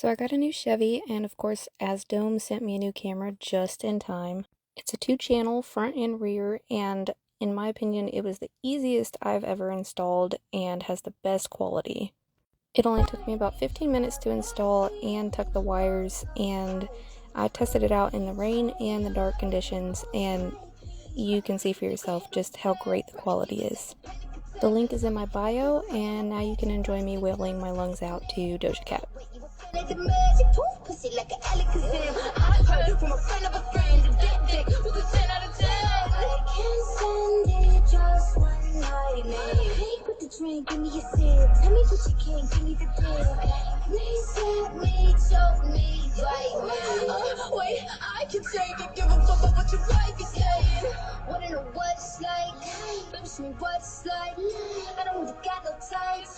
So I got a new Chevy, and of course AZDOME sent me a new camera just in time. It's a 2-channel front and rear, and in my opinion it was the easiest I've ever installed and has the best quality. It only took me about 15 minutes to install and tuck the wires, and I tested it out in the rain and the dark conditions, and you can see for yourself just how great the quality is. The link is in my bio, and now you can enjoy me wailing my lungs out to Doja Cat. Like the magic poof, pussy like an Alakazam. I heard from a friend of a friend that dick was a 10 out of 10. I can't stand it, just one night, man. Pink with the drink, give me a sip. Tell me what you can, give me the dick. Me, set me, choke me, right, man. Wait, I can take it, give a fuck about what your wife is saying. Wanna know what it's like? Baby, show me what it's like. I don't really got no tights.